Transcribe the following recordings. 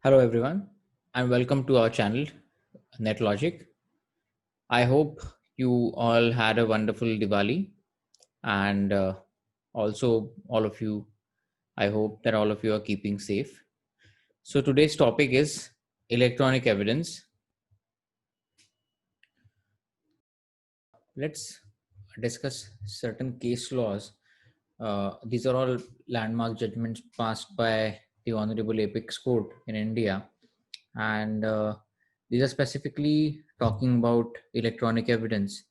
Hello everyone and welcome to our channel NetLogic. I hope you all had a wonderful Diwali and also all of you, I hope that all of you are keeping safe. So today's topic is electronic evidence. Let's discuss certain case laws. These are all landmark judgments passed by the Honorable Apex Court in India, and these are specifically talking about electronic evidence.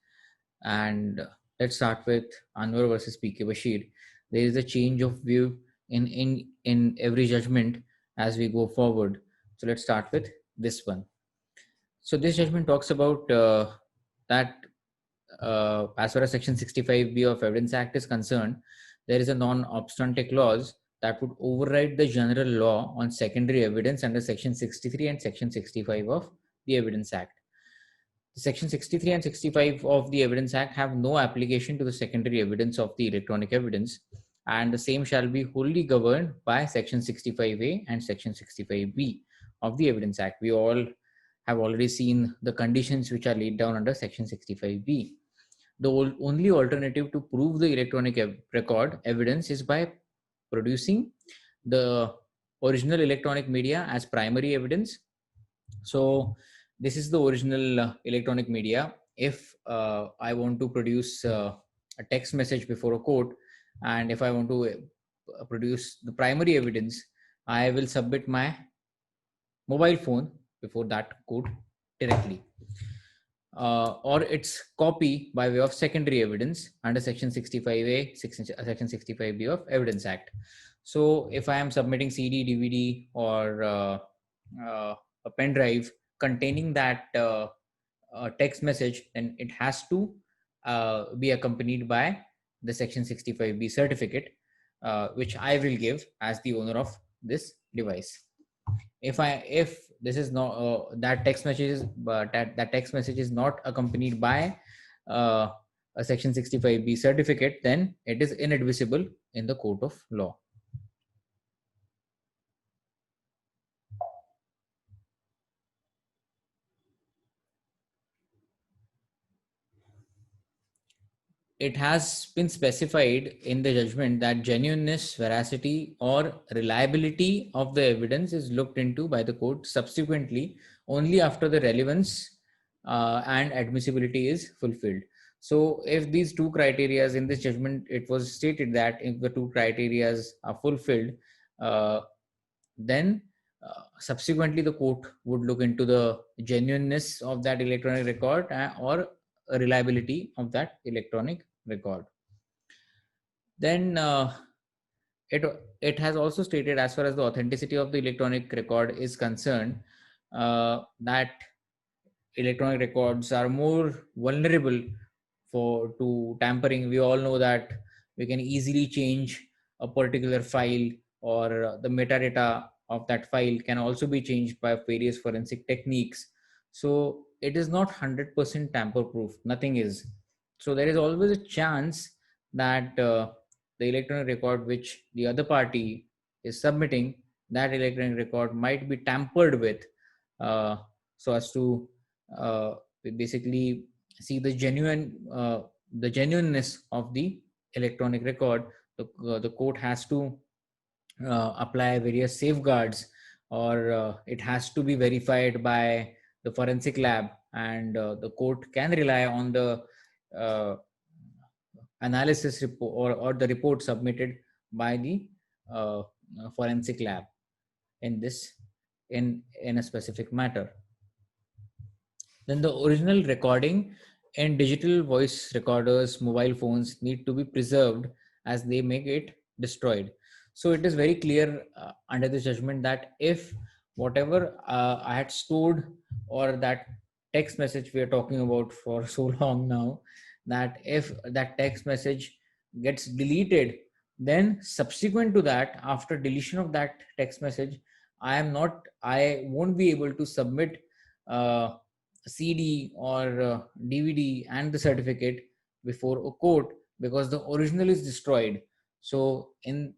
And let's start with Anwar versus PK Bashir. There is a change of view in every judgment as we go forward. So let's start with this one. So this judgment talks about that as far as Section 65B of Evidence Act is concerned, there is a non-obstante clause that would override the general law on secondary evidence under Section 63 and Section 65 of the Evidence Act. Section 63 and 65 of the Evidence Act have no application to the secondary evidence of the electronic evidence, and the same shall be wholly governed by Section 65A and Section 65B of the Evidence Act. We all have already seen the conditions which are laid down under Section 65B. The only alternative to prove the electronic record evidence is by producing the original electronic media as primary evidence. So this is the original electronic media. If I want to produce a text message before a court, and if I want to produce the primary evidence, I will submit my mobile phone before that court directly. Or its copy by way of secondary evidence under Section 65A, Section 65B of Evidence Act. So if I am submitting CD, DVD, or a pen drive containing that text message, then it has to be accompanied by the Section 65B certificate, which I will give as the owner of this device. If this is not that text message is but that text message is not accompanied by a Section 65B certificate, then it is inadmissible in the court of law. It has been specified in the judgment that genuineness, veracity, or reliability of the evidence is looked into by the court subsequently only after the relevance and admissibility is fulfilled. So if these two criteria in this judgment, it was stated that if the two criteria are fulfilled, then subsequently the court would look into the genuineness of that electronic record or reliability of that electronic record. Then it has also stated, as far as the authenticity of the electronic record is concerned, that electronic records are more vulnerable to tampering. We all know that we can easily change a particular file, or the metadata of that file can also be changed by various forensic techniques. So it is not 100% tamper proof. Nothing is. So there is always a chance that the electronic record which the other party is submitting, that electronic record might be tampered with, so as to basically see the genuineness of the electronic record. The court has to apply various safeguards, or it has to be verified by the forensic lab, and the court can rely on the analysis report, or the report submitted by the forensic lab in a specific matter. Then the original recording and digital voice recorders, mobile phones need to be preserved, as they may get destroyed. So it is very clear under this judgment that if whatever I had stored, or that text message we are talking about for so long now, that if that text message gets deleted, then subsequent to that, after deletion of that text message, I won't be able to submit CD or DVD and the certificate before a court, because the original is destroyed. So in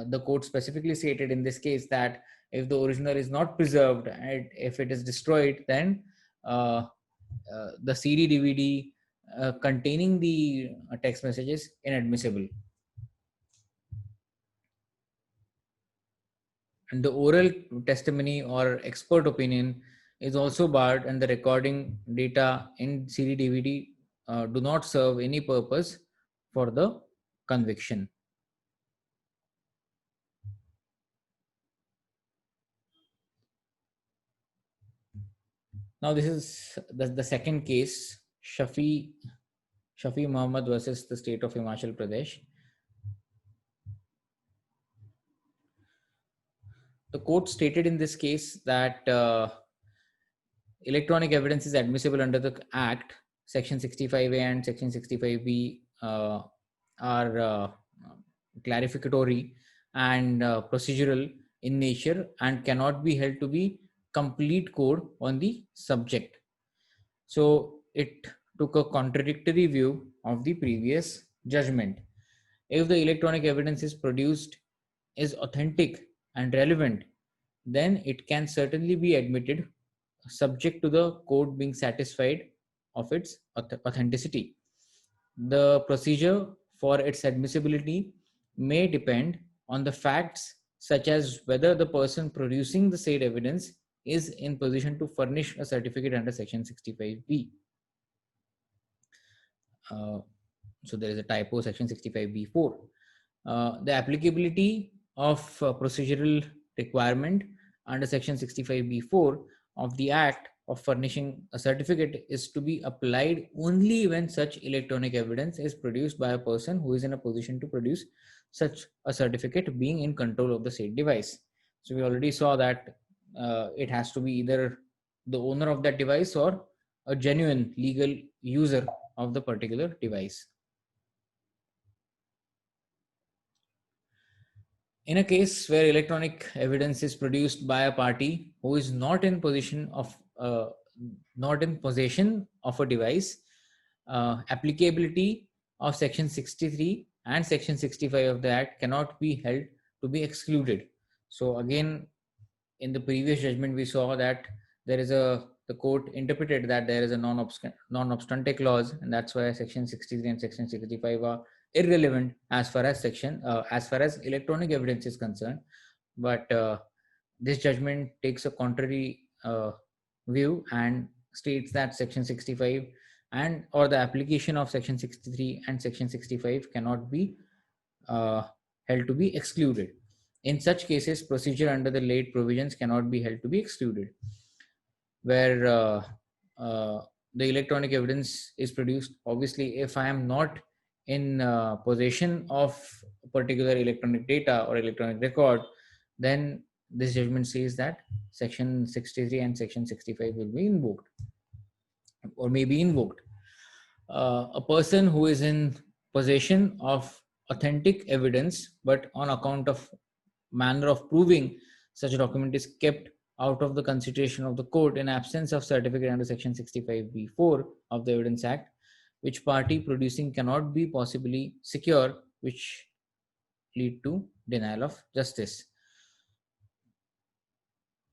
the court specifically stated in this case that If the original is not preserved and if it is destroyed, then the CD DVD containing the text message is inadmissible. And the oral testimony or expert opinion is also barred, and the recording data in CD DVD do not serve any purpose for the conviction. Now, this is the second case, Shafi Muhammad versus the state of Himachal Pradesh. The court stated in this case that electronic evidence is admissible under the Act. Section 65A and Section 65B are clarificatory and procedural in nature and cannot be held to be complete code on the subject. So it took a contradictory view of the previous judgment. If the electronic evidence is produced is authentic and relevant, then it can certainly be admitted subject to the code being satisfied of its authenticity. The procedure for its admissibility may depend on the facts such as whether the person producing the said evidence is in position to furnish a certificate under Section 65B. So there is a typo, Section 65B4. The applicability of procedural requirement under Section 65B4 of the Act of furnishing a certificate is to be applied only when such electronic evidence is produced by a person who is in a position to produce such a certificate, being in control of the said device. So we already saw that it has to be either the owner of that device or a genuine legal user of the particular device. In a case where electronic evidence is produced by a party who is not in possession of a device, applicability of Section 63 and Section 65 of the Act cannot be held to be excluded. So again, in the previous judgment, we saw that the court interpreted that there is a non-obstante clause, and that's why Section 63 and Section 65 are irrelevant as far as electronic evidence is concerned. But this judgment takes a contrary view and states that Section 65 and or the application of Section 63 and Section 65 cannot be held to be excluded. In such cases, procedure under the late provisions cannot be held to be excluded. Where the electronic evidence is produced, obviously, if I am not in possession of particular electronic data or electronic record, then this judgment says that Section 63 and Section 65 will be invoked or may be invoked. A person who is in possession of authentic evidence, but on account of manner of proving such a document is kept out of the consideration of the court in absence of certificate under Section 65B4 of the Evidence Act, which party producing cannot be possibly secure, which lead to denial of justice.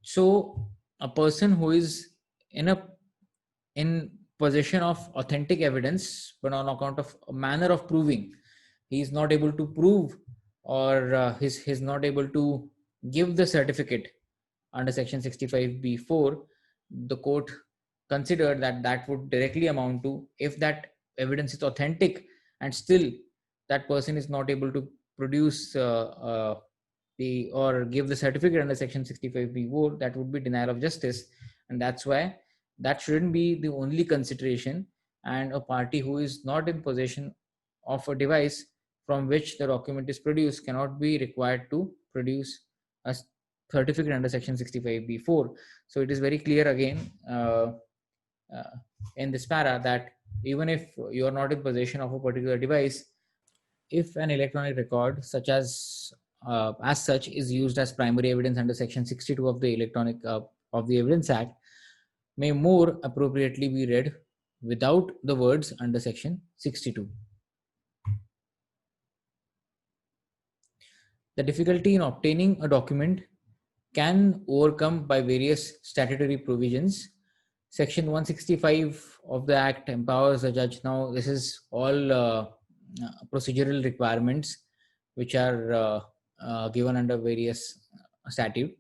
So a person who is in possession of authentic evidence, but on account of a manner of proving, he is not able to prove or he's not able to give the certificate under Section 65B4, the court considered that would directly amount to, if that evidence is authentic and still that person is not able to produce or give the certificate under Section 65B4, that would be denial of justice. And that's why that shouldn't be the only consideration, and a party who is not in possession of a device from which the document is produced cannot be required to produce a certificate under Section 65B4. So it is very clear again in this para that even if you are not in possession of a particular device, if an electronic record such as such is used as primary evidence under Section 62 of the Evidence Act, may more appropriately be read without the words under Section 62. The difficulty in obtaining a document can overcome by various statutory provisions. Section 165 of the Act empowers the judge. Now, this is all procedural requirements which are given under various statute.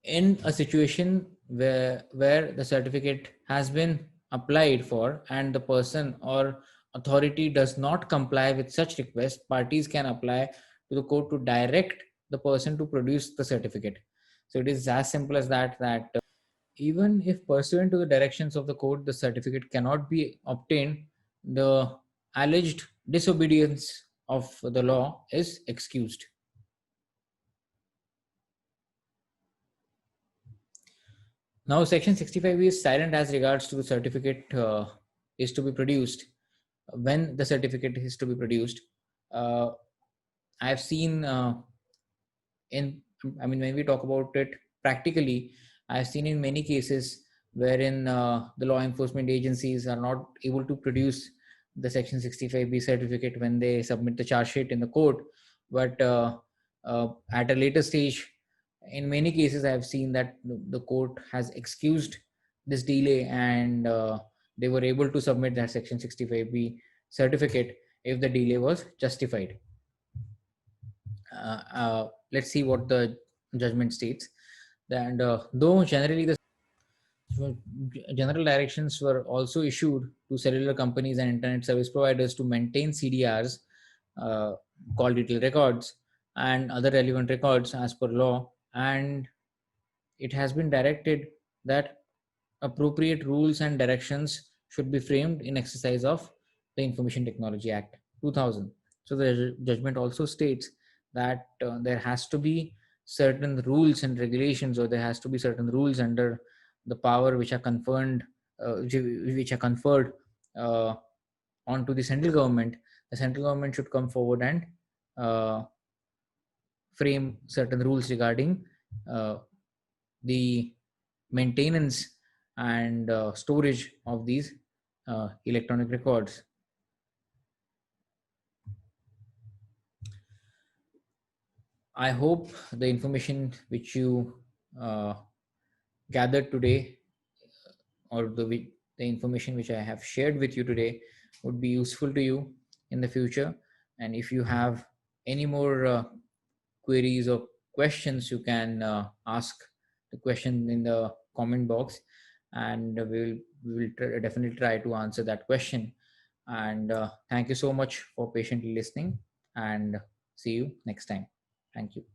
In a situation where the certificate has been applied for and the person or authority does not comply with such request, parties can apply to the court to direct the person to produce the certificate. So it is as simple as that even if pursuant to the directions of the court the certificate cannot be obtained, the alleged disobedience of the law is excused. Now, Section 65 is silent as regards to the certificate is to be produced. When the certificate is to be produced, uh, I've seen in, I mean, when we talk about it practically, I've seen in many cases wherein the law enforcement agencies are not able to produce the Section 65B certificate when they submit the charge sheet in the court. But at a later stage, in many cases, I've seen that the court has excused this delay and they were able to submit that Section 65B certificate if the delay was justified. Let's see what the judgment states. And though generally the general directions were also issued to cellular companies and internet service providers to maintain CDRs, uh, call detail records, and other relevant records as per law, and it has been directed that appropriate rules and directions should be framed in exercise of the Information Technology Act 2000. So the judgment also states that there has to be certain rules and regulations, or there has to be certain rules under the power which are conferred, uh, onto the central government. The central government should come forward and uh, frame certain rules regarding the maintenance and storage of these electronic records. I hope the information which you uh, gathered today, or the information which I have shared with you today, would be useful to you in the future. And if you have any more queries or questions, you can ask the question in the comment box, and we will definitely try to answer that question. And thank you so much for patiently listening, and see you next time. Thank you.